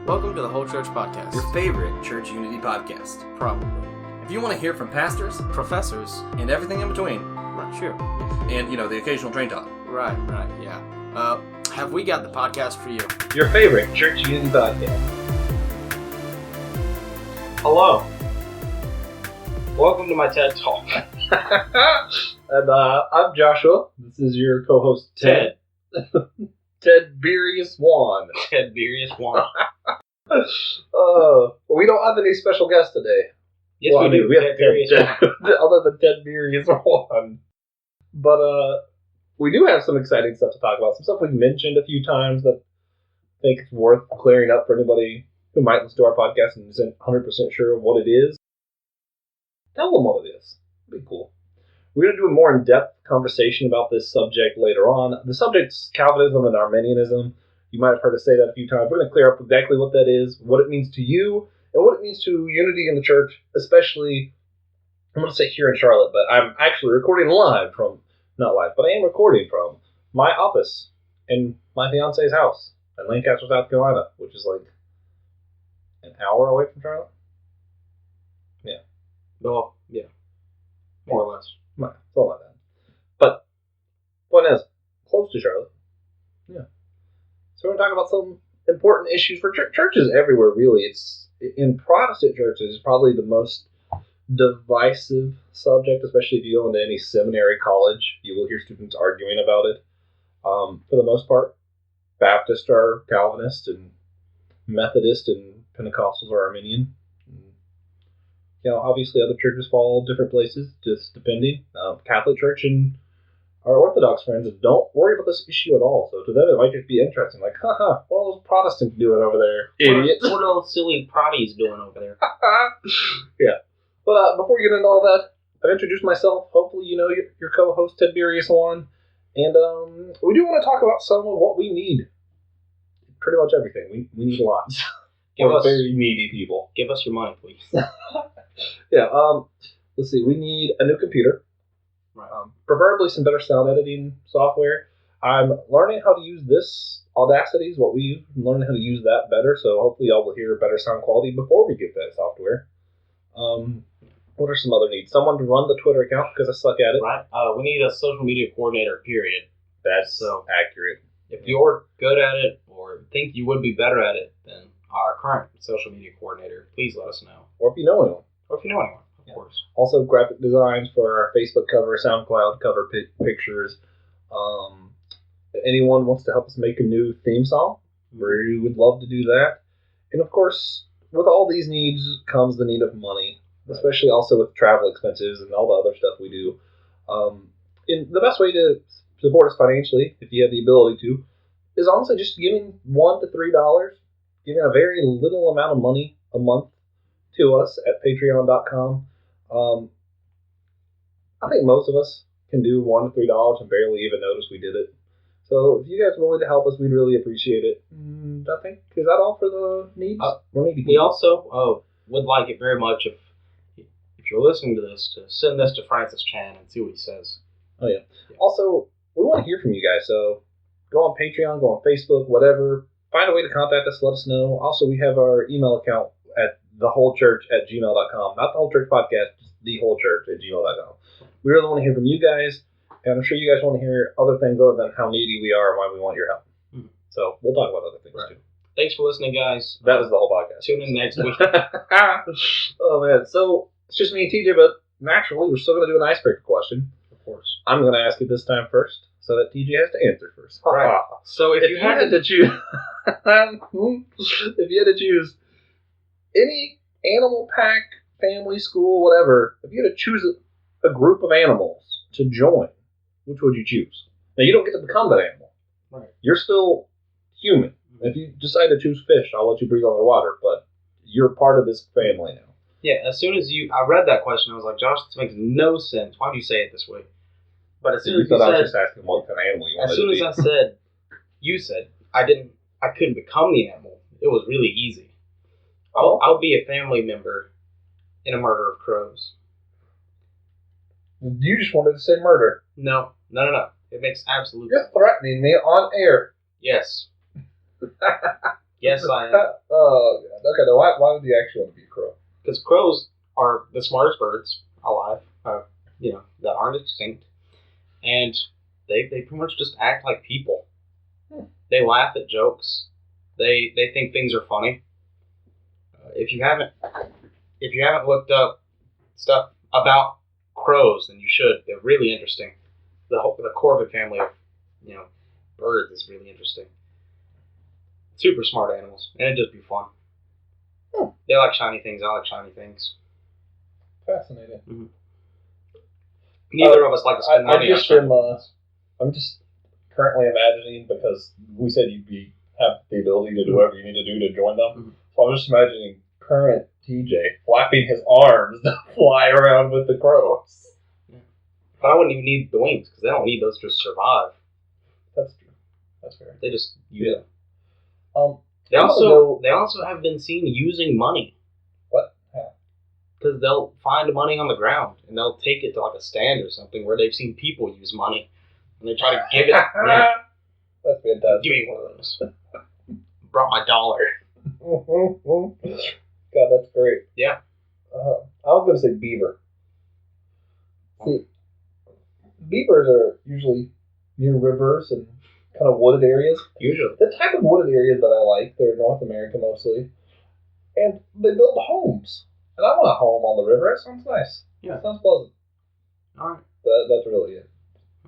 Welcome to the Whole Church Podcast. Your favorite church unity podcast. Probably. If you want to hear from pastors, Professors. and everything in between, Right, sure. and, the occasional train talk. Right, yeah. Have we got the podcast for you? Your favorite church unity podcast. Hello. Welcome to my TED Talk. And I'm Joshua. This is your co-host, Ted. Ted Berius Juan. Ted Berius Juan. We don't have any special guests today. Yes, we do. We have Ted Berius Juan. other than Ted Berius Juan. But we do have some exciting stuff to talk about. Some stuff we've mentioned a few times that I think it's worth clearing up for anybody who might listen to our podcast and isn't 100% sure of what it is. Tell them what it is. It'd be cool. We're going to do a more in-depth conversation about this subject later on. The subject's Calvinism and Arminianism. You might have heard us say that a few times. We're going to clear up exactly what that is, what it means to you, and what it means to unity in the church, especially, I'm going to say here in Charlotte, but I'm actually recording live from, not live, but I am recording from my office in my fiance's house in Lancaster, South Carolina, which is like an hour away from Charlotte. Yeah. Well, yeah. More or less. It's all like that. But, point is, close to Charlotte. Yeah. So we're going to talk about some important issues for churches everywhere, really. It's in Protestant churches, probably the most divisive subject, especially if you go into any seminary college. You will hear students arguing about it. For the most part, Baptists are Calvinist, and Methodist and Pentecostals are Arminian. Obviously other churches fall different places, just depending. Catholic Church and our Orthodox friends don't worry about this issue at all. So to them, it might just be interesting. Like, what are those Protestants doing over there? Idiots. What are those silly Protties doing over there? Yeah. But before we get into all that, I've introduced myself. Hopefully you know your co-host, Ted Berius Juan. And we do want to talk about some of what we need. Pretty much everything. We need lots. We're very needy people. Give us your money, please. Yeah, let's see. We need a new computer. Right. Preferably some better sound editing software. I'm learning how to use this. Audacity is what we use. I'm learning how to use that better, so hopefully y'all will hear better sound quality before we get that software. What are some other needs? Someone to run the Twitter account, because I suck at it. Right. We need a social media coordinator, period. That's so accurate. If you're good at it or think you would be better at it than our current social media coordinator, please let us know. Or if you know anyone. Or if you know anyone, of course. Also, graphic designs for our Facebook cover, SoundCloud cover pictures. If anyone wants to help us make a new theme song, we would love to do that. And of course, with all these needs comes the need of money, especially also with travel expenses and all the other stuff we do. And the best way to support us financially, if you have the ability to, is honestly just giving $1 to $3, giving a very little amount of money a month to us at patreon.com. I think most of us can do $1 to $3 and barely even notice we did it. So if you guys are willing to help us, we'd really appreciate it. And I think, is that all for the needs? We also would like it very much if you're listening to this, to send this to Francis Chan and see what he says. Oh, yeah. Also, we want to hear from you guys, so go on Patreon, go on Facebook, whatever. Find a way to contact us, let us know. Also, we have our email account at thewholechurch@gmail.com. Not the whole church podcast, just thewholechurch@gmail.com. We really want to hear from you guys, and I'm sure you guys want to hear other things other than how needy we are and why we want your help. Mm-hmm. So we'll talk about other things, too. Thanks for listening, guys. That was the whole podcast. Tune in next week. Oh, man. So it's just me and TJ, but naturally, we're still going to do an icebreaker question. Of course. I'm going to ask it this time first, so that TJ has to answer first. Right. So if you had to choose, if you had to choose any animal pack, family, school, whatever, if you had to choose a group of animals to join, which would you choose? Now, you don't get to become that animal. Right. You're still human. If you decide to choose fish, I'll let you breathe underwater, but you're part of this family now. Yeah, as soon as I read that question, I was like, Josh, this makes no sense. Why do you say it this way? But as soon as you I said, was just asking what kind of animal you wanted as soon to as be. I said, you said, I couldn't become the animal. It was really easy. I'll be a family member in a murder of crows. You just wanted to say murder. No. It makes absolute You're sense. threatening me on air. Yes. Yes, I am. Okay, now why would you actually want to be a crow? Because crows are the smartest birds alive, that aren't extinct. And they pretty much just act like people. They laugh at jokes. They think things are funny. If you haven't looked up stuff about crows, then you should. They're really interesting. The corvid family of birds is really interesting. Super smart animals, and it'd just be fun. They like shiny things. I like shiny things. Fascinating. Mm-hmm. Neither of us like to spend money on shiny things. I'm just currently imagining, because we said you'd have the ability to do whatever you need to do to join them. Mm-hmm. So I'm just imagining current TJ flapping his arms to fly around with the crows. Yeah. But I wouldn't even need the wings, because they don't need those to survive. That's true. That's fair. They just use them. They also have been seen using money. What? How? Because they'll find money on the ground and they'll take it to like a stand or something where they've seen people use money, and they try to give it. That's fantastic. Give me one of those. Brought my dollar. God, that's great. Yeah. I was going to say beaver. See, beavers are usually near rivers and kind of wooded areas. Usually. The type of wooded areas that I like, they're North America mostly, and they build homes. And I want a home on the river. That sounds nice. Yeah. It sounds pleasant. All right. That's really it.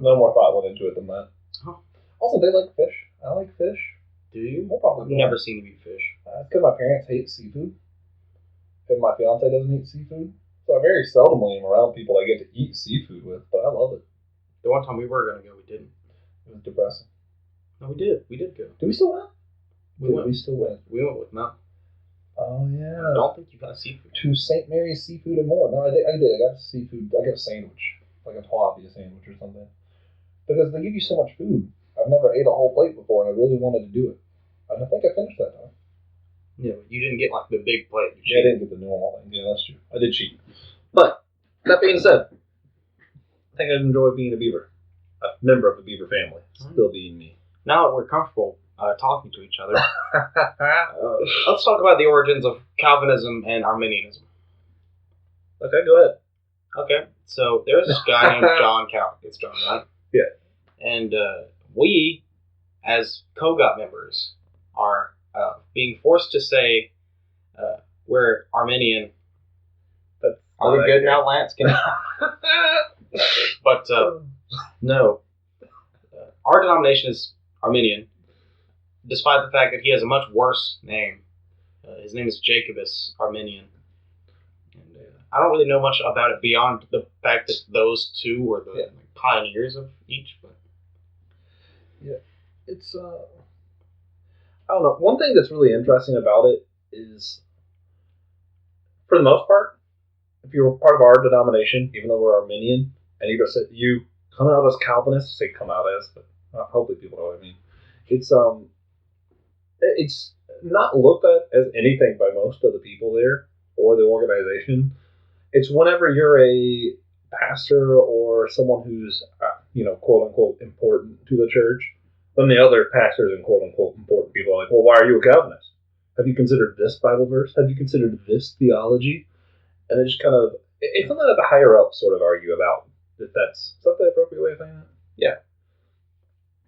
No more thought went into it than that. Oh. Also, they like fish. I like fish. Do you? No problem. I've never seen you eat fish. It's because my parents hate seafood, and my fiance doesn't eat seafood. So I very seldomly am around people I get to eat seafood with, but I love it. The one time we were going to go, we didn't. It was depressing. No, we did. We did go. Do we still win? We still win. We went with Mel. Oh, yeah. I don't think you got seafood. To St. Mary's Seafood and More. No, I did. I got seafood. I got a sandwich. Like a tilapia sandwich or something. Because they give you so much food. I've never ate a whole plate before, and I really wanted to do it. And I think I finished that time. Yeah, but you didn't get like the big plate. Yeah, I didn't get the normal thing. Yeah, that's true. I did cheat. But, that being said, I think I'd enjoy being a beaver. A member of the beaver family. Still being me. Now that we're comfortable talking to each other, let's talk about the origins of Calvinism and Arminianism. Okay, go ahead. Okay, so there's this guy named John Calvin. It's John, right? Yeah. And we, as COGOT members, are being forced to say we're Arminian. Are we good now, Lance? But no. Our denomination is Arminian, despite the fact that he has a much worse name. His name is Jacobus Arminian. And I don't really know much about it beyond the fact that those two were the pioneers of each. But yeah, it's I don't know. One thing that's really interesting about it is, for the most part, if you're part of our denomination, even though we're Arminian, and you come out as Calvinist, say come out as, but hopefully people know what I mean. It's not looked at as anything by most of the people there or the organization. It's whenever you're a pastor or someone who's quote unquote important to the church, then the other pastors and quote unquote important people are like, well, why are you a Calvinist? Have you considered this Bible verse? Have you considered this theology? And it's kind of, it's something that the higher ups sort of argue about. Is that the appropriate way of saying that? Yeah.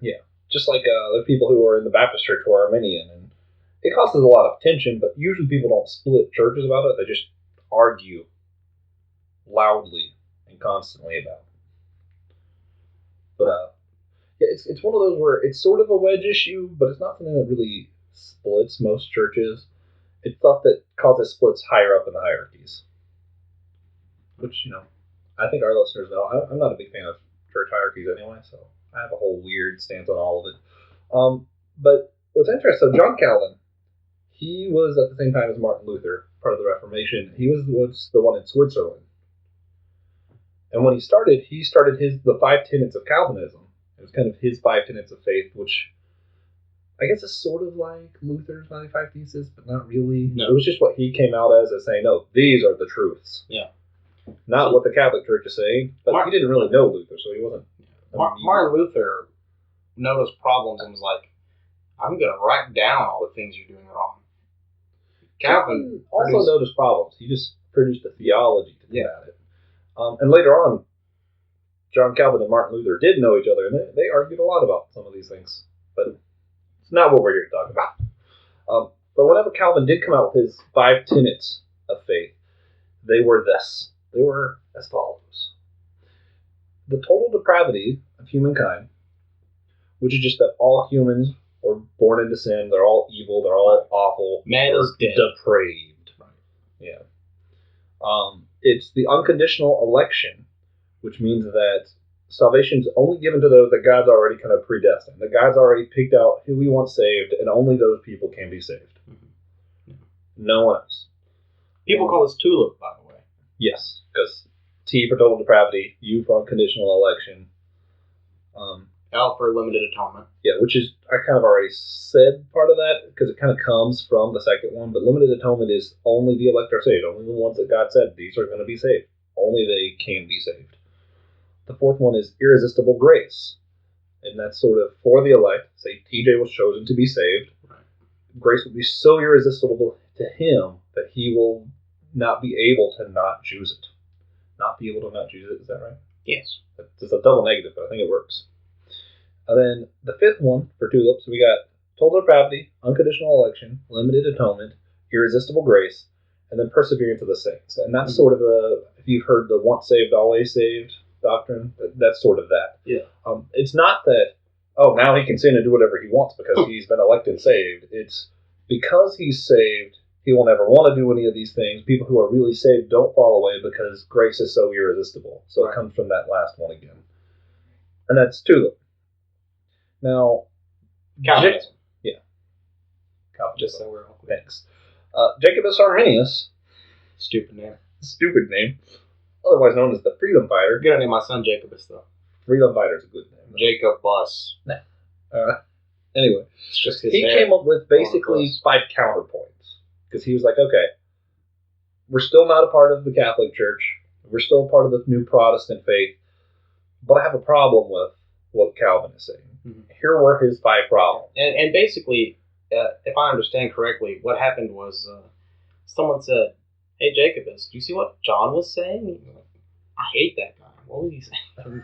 Yeah. Just like the people who are in the Baptist church who are Arminian. And it causes a lot of tension, but usually people don't split churches about it. They just argue loudly and constantly about it. But it's one of those where it's sort of a wedge issue, but it's not something that really splits most churches. It's stuff that causes splits higher up in the hierarchies. Which, I think our listeners know. I'm not a big fan of church hierarchies anyway, so I have a whole weird stance on all of it. But what's interesting, so John Calvin, he was at the same time as Martin Luther, part of the Reformation. He was the one in Switzerland. And when he started the 5 tenets of Calvinism. It was kind of his 5 tenets of faith, which I guess is sort of like Luther's 95 Theses, but not really. No. It was just what he came out as saying, no, these are the truths. Yeah. Not what the Catholic Church is saying, but he didn't really know Luther, so he wasn't. Martin Luther noticed problems and was like, I'm going to write down all the things you're doing wrong. Calvin also noticed problems. He just produced a theology to get at it. And later on, John Calvin and Martin Luther did know each other, and they argued a lot about some of these things. But it's not what we're here to talk about. But whenever Calvin did come out with his 5 tenets of faith, they were this. They were as follows. The total depravity of humankind, which is just that all humans were born into sin, they're all evil, they're all awful. Man is dead. Depraved. Right. Yeah. It's the unconditional election, which means that salvation is only given to those that God's already kind of predestined. That God's already picked out who he wants saved, and only those people can be saved. Mm-hmm. No one else. People call this tulip, by the way. Yes, because T for total depravity, U for unconditional election. L for limited atonement. Yeah, which is, I kind of already said part of that, because it kind of comes from the second one, but limited atonement is only the elect are saved. Only the ones that God said, these are going to be saved. Only they can be saved. The fourth one is irresistible grace. And that's sort of for the elect. Say TJ was chosen to be saved. Right. Grace will be so irresistible to him that he will not be able to not choose it. Not be able to not choose it, is that right? Yes. It's a double negative, but I think it works. And then the fifth one for tulips, we got total depravity, unconditional election, limited atonement, irresistible grace, and then perseverance of the saints. And that's sort of if you've heard the once saved, always saved doctrine, that's sort of that. Yeah. It's not that, now he can sin and do whatever he wants because he's been elected and saved. It's because he's saved, he will never want to do any of these things. People who are really saved don't fall away because grace is so irresistible. So It comes from that last one again. And that's tulip. Now, Calvinism. Calvinism. Just so we're all clear. Thanks. Jacobus Arminius. Stupid name. Stupid name. Otherwise known as the Freedom Fighter. Good name my son Jacobus, though. Freedom Fighter is a good name. Jacob Bus. Anyway. It's just his he came up with basically 5 counterpoints. Because he was like, okay, we're still not a part of the Catholic Church. We're still part of the new Protestant faith. But I have a problem with what Calvin is saying. Mm-hmm. Here were his 5 problems. And basically, if I understand correctly, what happened was someone said, "Hey, Jacobus, do you see what John was saying?" I hate that guy. What was he saying?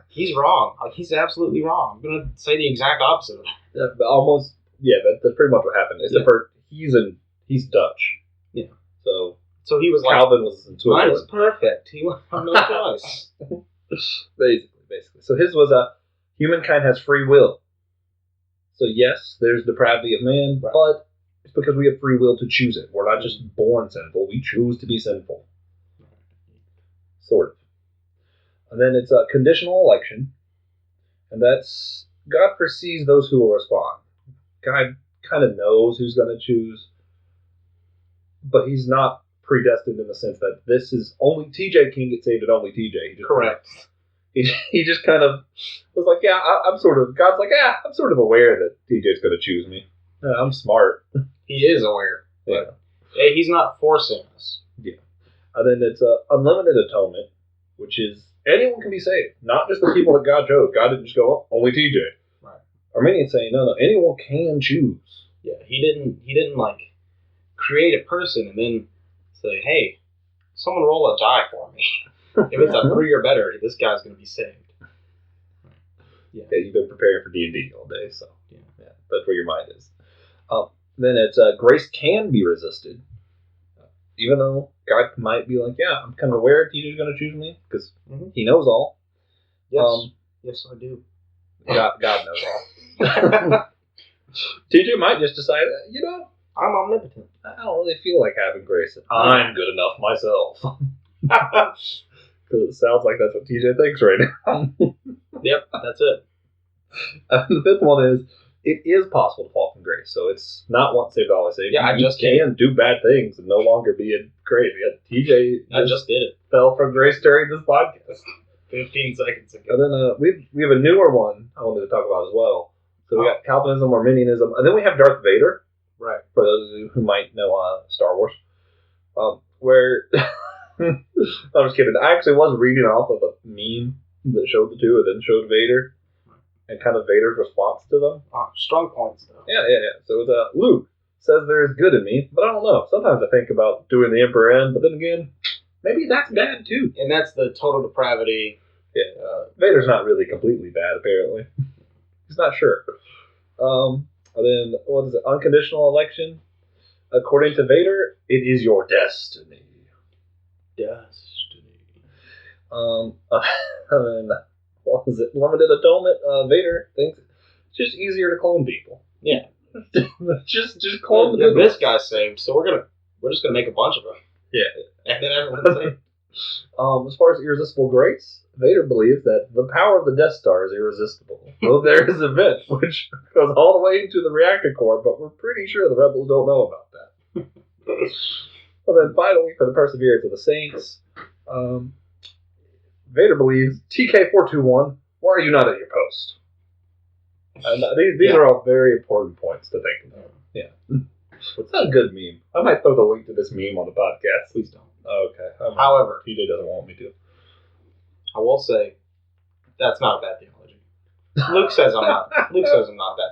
He's wrong. He's absolutely wrong. I'm going to say the exact opposite of that. That's pretty much what happened. Except for he's Dutch. Yeah. So he was Calvin was mine is perfect. He will have no choice. Basically. So his was humankind has free will. So yes, there's depravity of man, but it's because we have free will to choose it. We're not just born sinful. We choose to be sinful. Sort of. And then it's a conditional election. And that's God foresees those who will respond. God kind of knows who's going to choose. But he's not predestined in the sense that this is only TJ can get saved and only TJ. Correct. He just kind of was like, God's like, I'm sort of aware that TJ's going to choose me. I'm smart. He is aware. Yeah. He's not forcing us. Yeah. And then it's unlimited atonement, which is anyone can be saved, not just the people that God chose. God didn't just go, only TJ. Right. Arminians saying, no, anyone can choose. Yeah, he didn't like create a person and then say, hey, someone roll a die for me. If it's a 3 or better, this guy's going to be saved. Yeah, you've been preparing for D&D all day, so yeah, that's where your mind is. Then it's grace can be resisted, even though God might be like, I'm kind of aware TJ's going to choose me because he knows all. Yes, yes, I do. God knows all. TJ might just decide, I'm omnipotent. I don't really feel like having grace. I'm good enough myself. Because it sounds like that's what TJ thinks right now. Yep, that's it. The fifth one is, it is possible to fall from grace. So it's not once saved, always saved. Yeah, you can do bad things and no longer be in grace. TJ just did it. Fell from grace during this podcast. 15 seconds ago. And then we have a newer one I wanted to talk about as well. So we got Calvinism, Arminianism, and then we have Darth Vader. Right. For those of you who might know Star Wars. Where... I'm just kidding. I actually was reading off of a meme that showed the two and then showed Vader. and kind of Vader's response to them. Strong points, though. Yeah. So it's Luke says there is good in me, but I don't know. Sometimes I think about doing the Emperor in, but then again, maybe that's bad too. And that's the total depravity. Yeah, Vader's not really completely bad, apparently. He's not sure. And then, what is it? Unconditional election. According to Vader, it is your destiny. And then, what was it? Limited atonement. Vader thinks it's just easier to clone people. Yeah. just clone Well, this guy's saved, so we're just gonna make a bunch of them. Yeah. And then everyone's saved. As far as irresistible grace, Vader believes that the power of the Death Star is irresistible. Though there is a vent which goes all the way into the reactor core, but we're pretty sure the rebels don't know about that. And then finally, for the perseverance of the saints, Vader believes, TK421, why are you not at your post? And these are all very important points to think about. Yeah. It's not a good meme. I might throw the link to this meme on the podcast. Please don't. Okay. However, PJ doesn't want me to. I will say that's not a bad theology. Luke says I'm not that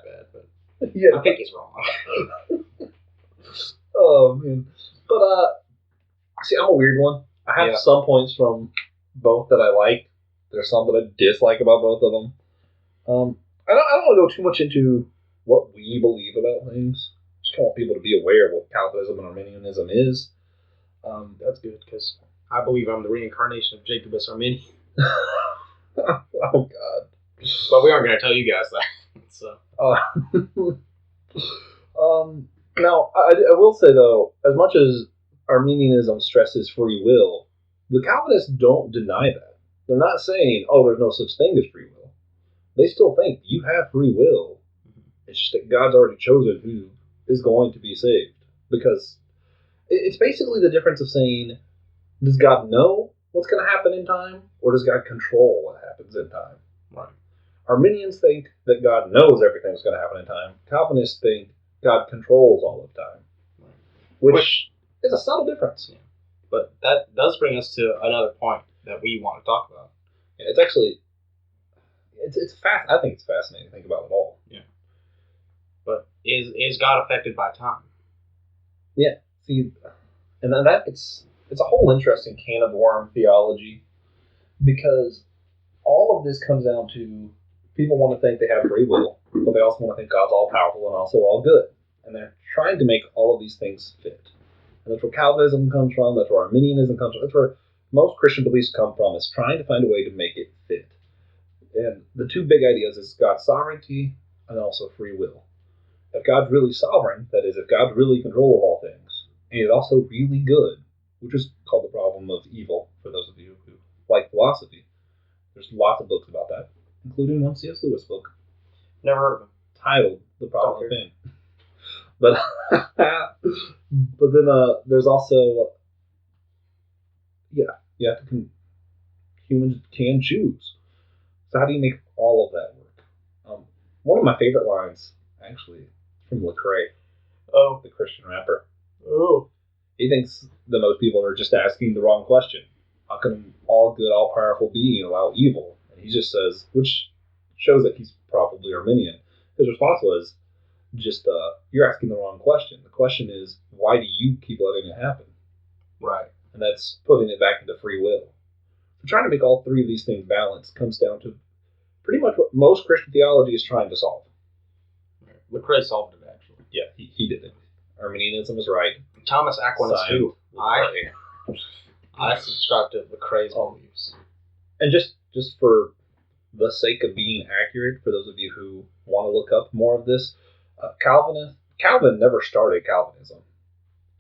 bad, but Yeah. I think he's wrong. Oh, man. But, see, I'm a weird one. I have some points from both that I like. There's some that I dislike about both of them. I don't want to go too much into what we believe about things. Just kind of want people to be aware of what Calvinism and Arminianism is. That's good, because I believe I'm the reincarnation of Jacobus Arminian. Oh, God. But we aren't going to tell you guys that. So. Now, I will say, though, as much as Arminianism stresses free will, the Calvinists don't deny that. They're not saying, oh, there's no such thing as free will. They still think you have free will. It's just that God's already chosen who is going to be saved. Because it's basically the difference of saying, does God know what's going to happen in time, or does God control what happens in time? Right. Arminians think that God knows everything that's going to happen in time. Calvinists think God controls all of time. Right. Which is a subtle difference. Yeah. But that does bring us to another point that we want to talk about. Yeah, it's actually, I think it's fascinating to think about it all. Yeah. But is God affected by time? Yeah. See, and then it's a whole interesting can of worm theology, because all of this comes down to people want to think they have free will, but they also want to think God's all powerful and also all good. And they're trying to make all of these things fit. And that's where Calvinism comes from, that's where Arminianism comes from, that's where most Christian beliefs come from, is trying to find a way to make it fit. And the two big ideas is God's sovereignty and also free will. If God's really sovereign, that is, if God's really in control of all things, and he's also really good, which is called the problem of evil, for those of you who like philosophy. There's lots of books about that, including one C.S. Lewis book. Never heard of him. Titled The Problem of Pain. But then there's also, humans can choose. So how do you make all of that work? One of my favorite lines, actually, from Lecrae, the Christian rapper. He thinks that most people are just asking the wrong question. How can an all-good, all-powerful being allow evil? And he just says, which shows that he's probably Arminian. His response was, you're asking the wrong question. The question is, why do you keep letting it happen? Right. And that's putting it back into free will. So trying to make all three of these things balance comes down to pretty much what most Christian theology is trying to solve. Lecrae solved it, actually. Yeah, he did it. Arminianism is right. Thomas Aquinas, too. I Lecrae. subscribe to Lecrae's beliefs. And just for the sake of being accurate, for those of you who want to look up more of this, Calvin never started Calvinism.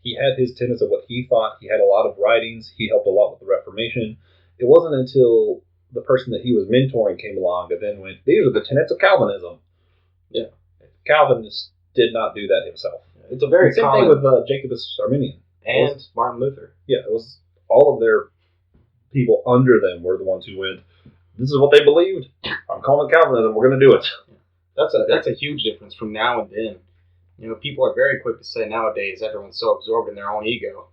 He had his tenets of what he thought. He had a lot of writings. He helped a lot with the Reformation. It wasn't until the person that he was mentoring came along and then went, these are the tenets of Calvinism. Yeah. Calvin just did not do that himself. It's a very same common... thing with Jacobus Arminian. And Martin Luther. Yeah, it was all of their people under them were the ones who went, this is what they believed. I'm calling it Calvinism. We're going to do it. That's a huge difference from now and then. People are very quick to say nowadays everyone's so absorbed in their own ego.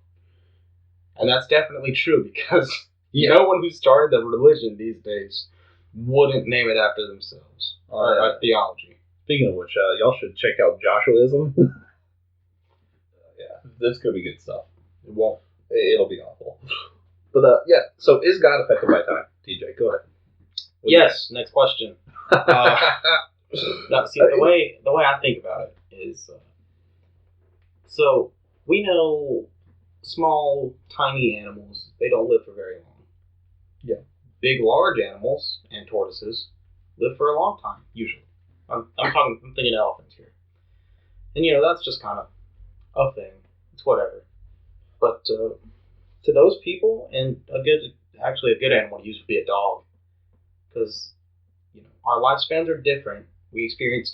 And that's definitely true, because no one who started the religion these days wouldn't name it after themselves or a theology. Speaking of which, y'all should check out Joshuaism. Yeah, this could be good stuff. It won't. It'll be awful. But yeah, so is God affected by time? TJ, go ahead. Yes. Next question. Now, see, the way I think about it is, so we know small, tiny animals, they don't live for very long. Yeah. Big, large animals and tortoises live for a long time, usually. I'm thinking elephants here. And, that's just kind of a thing. It's whatever. But to those people, and a good animal to use would be a dog. Because, our lifespans are different. We experience